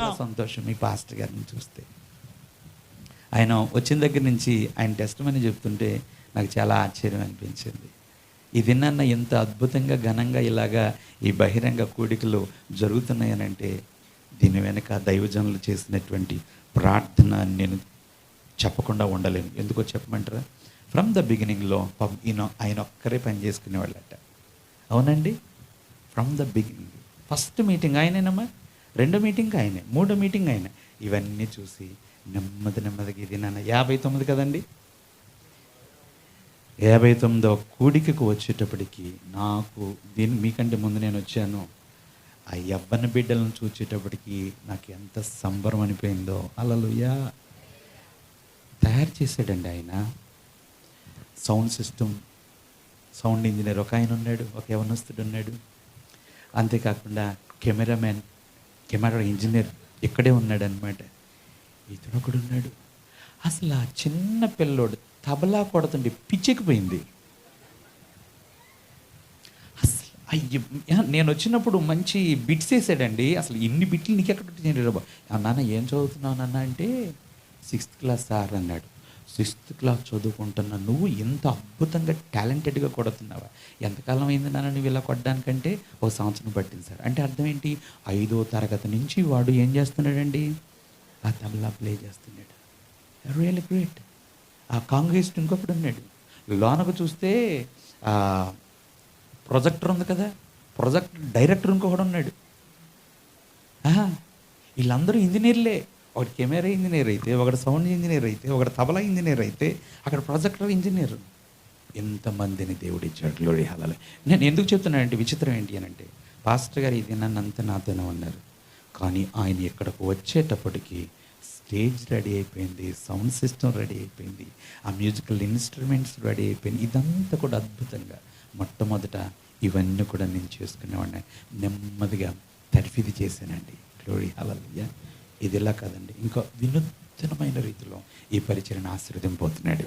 చాలా సంతోషం మీ పాస్టర్ గారిని చూస్తే. ఆయన వచ్చిన దగ్గర నుంచి ఆయన టెస్టిమనీ చెప్తుంటే నాకు చాలా ఆశ్చర్యం అనిపించింది. ఇది నన్న ఎంత అద్భుతంగా ఘనంగా ఇలాగా ఈ బహిరంగ కూడికలు జరుగుతున్నాయనంటే దీని వెనక దైవజనులు చేసినటువంటి ప్రార్థన నేను చెప్పకుండా ఉండలేను. ఎందుకో చెప్పమంటారా? ఫ్రమ్ ద బిగినింగ్లో ఆయన ఒక్కరే పని చేసుకునేవాళ్ళట. అవునండి, from the beginning. First meeting ఆయనేనమ్మా, రెండో మీటింగ్ ఆయనే, మూడో మీటింగ్ ఆయన. ఇవన్నీ చూసి నెమ్మదిగా ఇది నాన్న 59 కదండి, 59వ కూడికకు వచ్చేటప్పటికి నాకు మీకంటే ముందు నేను వచ్చాను. ఆ యవ్వన బిడ్డలను చూసేటప్పటికి నాకు ఎంత సంబరం అనిపోయిందో. హల్లెలూయా. తయారు చేశాడండి ఆయన. సౌండ్ సిస్టమ్, సౌండ్ ఇంజనీర్ ఒక ఆయన ఉన్నాడు, ఒక యవనస్తుడు ఉన్నాడు. అంతేకాకుండా కెమెరా ఇంజనీర్ ఇక్కడే ఉన్నాడు అనమాట. ఇతను ఒకడు ఉన్నాడు. అసలు ఆ చిన్న పిల్లోడు తబలా కొడుతుంటే పిచ్చెక్కిపోయింది. అసలు అయ్యి నేను వచ్చినప్పుడు మంచి బిట్స్ వేసాడండి. అసలు ఇన్ని బిట్లు నీకు ఎక్కడ వచ్చినాయి? నాన్న ఏం చదువుతున్నావు నాన్న అంటే 6th క్లాస్ సార్ అన్నాడు. 6th క్లాస్ చదువుకుంటున్నా నువ్వు ఇంత అద్భుతంగా టాలెంటెడ్గా కొడుతున్నావా? ఎంతకాలం అయింది నాన్న నువ్వు ఇలా కొట్టడానికంటే 1 సంవత్సరం పట్టింది సార్. అంటే అర్థం ఏంటి? 5వ తరగతి నుంచి వాడు ఏం చేస్తున్నాడండి? ఆ తబలా ప్లే చేస్తున్నాడు. Really great. ఆ కాంగ్రెస్ట్ ఇంకొకడు ఉన్నాడు. లోనకు చూస్తే ప్రొజెక్టర్ ఉంది కదా, ప్రొజెక్టర్ డైరెక్టర్ ఇంకొకడు ఉన్నాడు. వీళ్ళందరూ ఇంజనీర్లే. ఒకటి కెమెరా ఇంజనీర్ అయితే, ఒకటి సౌండ్ ఇంజనీర్ అయితే, ఒకటి తబలా ఇంజనీర్ అయితే, అక్కడ ప్రొజెక్టర్ ఇంజనీర్. ఎంతమందిని దేవుడు ఇచ్చాడు. గ్లోరీ హల్లెలూయా. నేను ఎందుకు చెప్తున్నానంటే విచిత్రం ఏంటి అని అంటే, పాస్టర్ గారు ఇది నన్నంతా నాతోనే ఉన్నారు. కానీ ఆయన ఇక్కడికి వచ్చేటప్పటికి స్టేజ్ రెడీ అయిపోయింది, సౌండ్ సిస్టమ్ రెడీ అయిపోయింది, ఆ మ్యూజికల్ ఇన్స్ట్రుమెంట్స్ రెడీ అయిపోయింది. ఇదంతా కూడా అద్భుతంగా మొట్టమొదట ఇవన్నీ కూడా నేను చేసుకునేవాడిని. నెమ్మదిగా తర్ఫీదు చేశానండి. గ్లోరీ హల్లెలూయా. ఇది ఇలా కాదండి, ఇంకా వినూత్నమైన రీతిలో ఈ పరిచర్యను ఆశీర్వదింపబోతున్నాడు.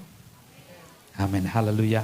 ఆమేన్. హల్లెలూయా.